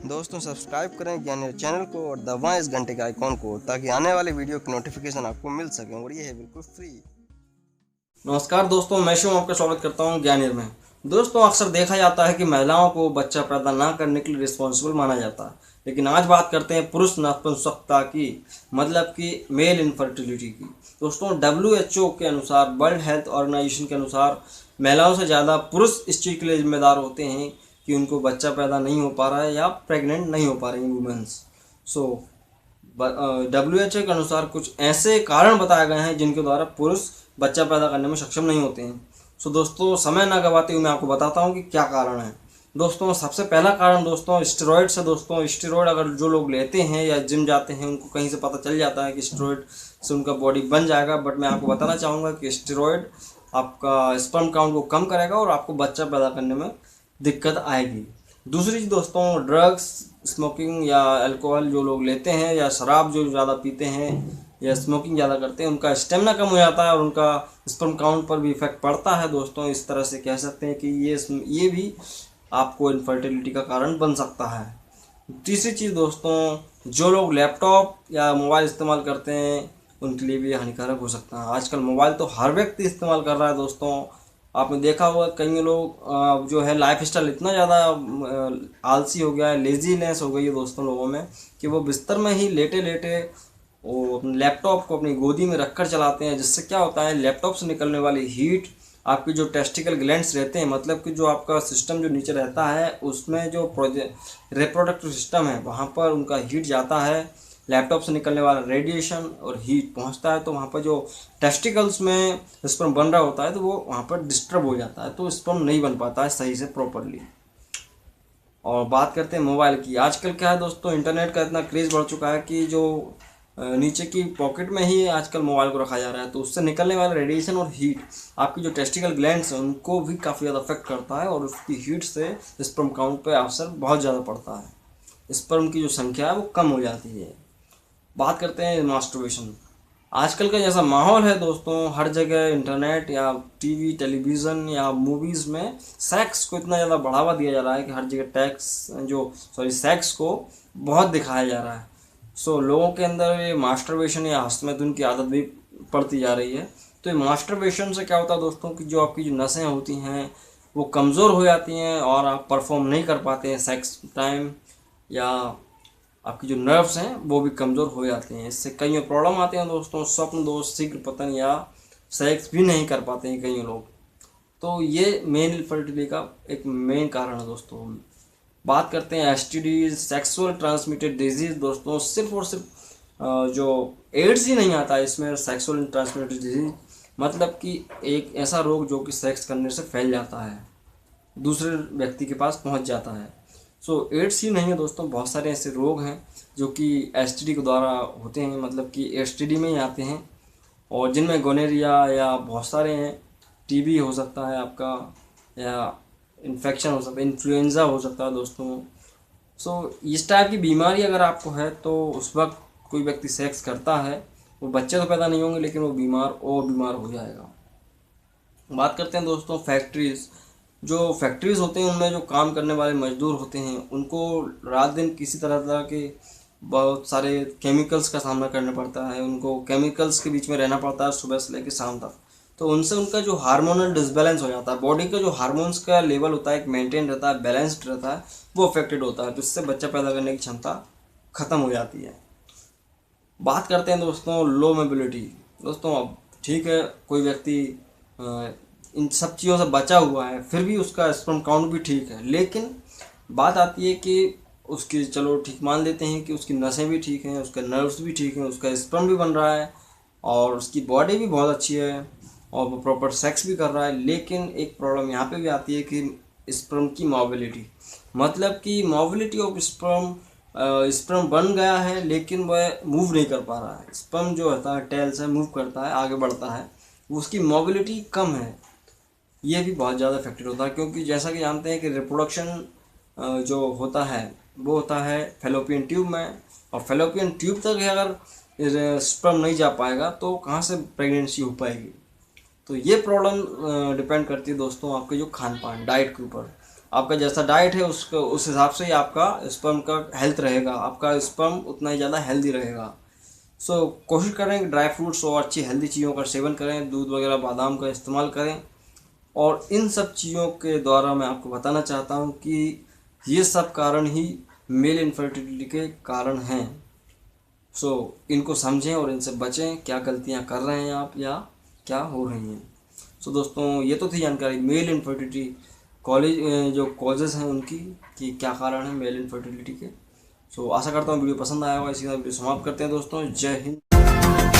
दोस्तों सब्सक्राइब करें ज्ञानी चैनल को और दबाएं इस घंटे के आइकॉन को ताकि आने वाले वीडियो की नोटिफिकेशन आपको मिल सके और ये है बिल्कुल फ्री। नमस्कार दोस्तों, मैं शिव आपका स्वागत करता हूं ज्ञानीर में। दोस्तों, अक्सर देखा जाता है कि महिलाओं को बच्चा पैदा ना करने के लिए रिस्पॉन्सिबल माना जाता है, लेकिन आज बात करते हैं पुरुष नपुंसकता की, मतलब कि मेल इनफर्टिलिटी की। दोस्तों, WHO के अनुसार, वर्ल्ड हेल्थ ऑर्गेनाइजेशन के अनुसार, महिलाओं से ज़्यादा पुरुष इस चीज़ के लिए जिम्मेदार होते हैं कि उनको बच्चा पैदा नहीं हो पा रहा है या प्रेग्नेंट नहीं हो पा रही वुमेन्स। WHO के अनुसार कुछ ऐसे कारण बताए गए हैं जिनके द्वारा पुरुष बच्चा पैदा करने में सक्षम नहीं होते हैं। दोस्तों, समय ना गवाते हुए मैं आपको बताता हूँ कि क्या कारण है। दोस्तों, सबसे पहला कारण दोस्तों स्टेरॉइड से। दोस्तों, स्टेरॉइड अगर जो लोग लेते हैं या जिम जाते हैं उनको कहीं से पता चल जाता है कि स्टेरॉइड से उनका बॉडी बन जाएगा, बट मैं आपको बताना चाहूँगा कि स्टेरॉइड आपका स्पर्म काउंट को कम करेगा और आपको बच्चा पैदा करने में दिक्कत आएगी। दूसरी चीज़ दोस्तों, ड्रग्स, स्मोकिंग या अल्कोहल जो लोग लेते हैं या शराब जो ज़्यादा पीते हैं या स्मोकिंग ज़्यादा करते हैं, उनका स्टेमिना कम हो जाता है और उनका स्पर्म काउंट पर भी इफेक्ट पड़ता है। दोस्तों, इस तरह से कह सकते हैं कि ये भी आपको इनफर्टिलिटी का कारण बन सकता है। तीसरी चीज़ दोस्तों, जो लोग लैपटॉप या मोबाइल इस्तेमाल करते हैं उनके लिए भी हानिकारक हो सकता है। आजकल मोबाइल तो हर व्यक्ति इस्तेमाल कर रहा है। दोस्तों, आपने देखा होगा कई लोग जो है लाइफ स्टाइल इतना ज़्यादा आलसी हो गया है, लेजीनेस हो गई है दोस्तों लोगों में, कि वो बिस्तर में ही लेटे लेटे वो अपने लैपटॉप को अपनी गोदी में रखकर चलाते हैं। जिससे क्या होता है, लैपटॉप से निकलने वाली हीट आपकी जो टेस्टिकल ग्लैंड्स रहते हैं, मतलब कि जो आपका सिस्टम जो नीचे रहता है उसमें जो रिप्रोडक्टिव सिस्टम है वहाँ पर उनका हीट जाता है। लैपटॉप से निकलने वाला रेडिएशन और हीट पहुंचता है तो वहाँ पर जो टेस्टिकल्स में स्पर्म बन रहा होता है तो वो वहाँ पर डिस्टर्ब हो जाता है, तो स्पर्म नहीं बन पाता है सही से प्रॉपरली। और बात करते हैं मोबाइल की। आजकल क्या है दोस्तों, इंटरनेट का इतना क्रेज़ बढ़ चुका है कि जो नीचे की पॉकेट में ही आजकल मोबाइल को रखा जा रहा है, तो उससे निकलने वाला रेडिएशन और हीट आपकी जो टेस्टिकल ग्लैंड्स हैं उनको भी काफ़ी ज़्यादा अफेक्ट करता है और उसकी हीट से स्पर्म काउंट पे असर बहुत ज़्यादा पड़ता है। स्पर्म की जो संख्या है वो कम हो जाती है। बात करते हैं मास्टरबेशन। आजकल का जैसा माहौल है दोस्तों, हर जगह इंटरनेट या टीवी, टेलीविज़न या मूवीज़ में सेक्स को इतना ज़्यादा बढ़ावा दिया जा रहा है कि हर जगह सेक्स को बहुत दिखाया जा रहा है। लोगों के अंदर ये मास्टरबेशन या हस्तमैथुन की आदत भी पड़ती जा रही है। तो ये मास्टरबेशन से क्या होता है दोस्तों कि जो आपकी जो नसें होती हैं वो कमज़ोर हो जाती हैं और आप परफॉर्म नहीं कर पाते हैं सेक्स टाइम, या आपकी जो नर्व्स हैं वो भी कमज़ोर हो जाते हैं। इससे कई प्रॉब्लम आते हैं दोस्तों, स्वप्न दोष, शीघ्र पतन या सेक्स भी नहीं कर पाते हैं कई लोग। तो ये मेन इनफर्टिलिटी का एक मेन कारण है दोस्तों। बात करते हैं एसटीडी, सेक्सुअल ट्रांसमिटेड डिजीज। दोस्तों, सिर्फ और सिर्फ जो एड्स ही नहीं आता है इसमें, सेक्सुअल ट्रांसमिटेड डिजीज मतलब कि एक ऐसा रोग जो कि सेक्स करने से फैल जाता है, दूसरे व्यक्ति के पास पहुंच जाता है। एड्स ही नहीं है दोस्तों, बहुत सारे ऐसे रोग हैं जो कि एसटीडी के द्वारा होते हैं, मतलब कि एसटीडी में ही आते हैं, और जिनमें गोनेरिया या बहुत सारे हैं। टीबी हो सकता है आपका, या इन्फेक्शन हो सकता है, इन्फ्लुएंज़ा हो सकता है दोस्तों। इस टाइप की बीमारी अगर आपको है तो उस वक्त कोई व्यक्ति सेक्स करता है, वो बच्चे तो पैदा नहीं होंगे लेकिन वो बीमार हो जाएगा। बात करते हैं दोस्तों फैक्ट्रीज़। जो फैक्ट्रीज़ होते हैं उनमें जो काम करने वाले मजदूर होते हैं उनको रात दिन किसी तरह के बहुत सारे केमिकल्स का सामना करना पड़ता है। उनको केमिकल्स के बीच में रहना पड़ता है सुबह से लेकर शाम तक। तो उनसे उनका जो हार्मोनल डिसबैलेंस हो जाता है, बॉडी का जो हार्मोन्स का लेवल होता है एक मेंटेन रहता है, बैलेंस्ड रहता है, वो अफेक्टेड होता है, तो इससे बच्चा पैदा करने की क्षमता ख़त्म हो जाती है। बात करते हैं दोस्तों लो मोबिलिटी। दोस्तों, अब ठीक है, कोई व्यक्ति इन सब चीज़ों से बचा हुआ है फिर भी उसका स्पर्म काउंट भी ठीक है, लेकिन बात आती है कि उसकी, चलो ठीक मान लेते हैं कि उसकी नसें भी ठीक हैं, उसके नर्व्स भी ठीक हैं, उसका स्पर्म भी बन रहा है और उसकी बॉडी भी बहुत अच्छी है और वो प्रॉपर सेक्स भी कर रहा है, लेकिन एक प्रॉब्लम यहाँ पे भी आती है कि स्पर्म की मोबिलिटी, मतलब कि मोबिलिटी ऑफ स्पर्म। स्पर्म बन गया है लेकिन वह मूव नहीं कर पा रहा है। स्पर्म जो होता है टेल से मूव करता है, आगे बढ़ता है, उसकी मोबिलिटी कम है। ये भी बहुत ज़्यादा इफेक्टेड होता है क्योंकि जैसा कि जानते हैं कि रिप्रोडक्शन जो होता है वो होता है फेलोपियन ट्यूब में, और फेलोपियन ट्यूब तक अगर स्पर्म नहीं जा पाएगा तो कहाँ से प्रेगनेंसी हो पाएगी। तो ये प्रॉब्लम डिपेंड करती है दोस्तों आपके जो खान पान, डाइट के ऊपर। आपका जैसा डाइट है उसको उस हिसाब से ही आपका स्पर्म का हेल्थ रहेगा, आपका स्पर्म उतना ही ज़्यादा हेल्दी रहेगा। सो कोशिश करें कि ड्राई फ्रूट्स और अच्छी हेल्दी चीज़ों का सेवन करें, दूध वगैरह बादाम का इस्तेमाल करें। और इन सब चीज़ों के द्वारा मैं आपको बताना चाहता हूँ कि ये सब कारण ही मेल इनफर्टिलिटी के कारण हैं। सो इनको समझें और इनसे बचें। क्या गलतियाँ कर रहे हैं आप या क्या हो रही हैं। सो दोस्तों ये तो थी जानकारी मेल इनफर्टिलिटी जो कॉजेज़ हैं उनकी, कि क्या कारण है मेल इनफर्टिलिटी के। सो आशा करता हूँ वीडियो पसंद आया होगा। इसी के साथ वीडियो समाप्त करते हैं दोस्तों। जय हिंद।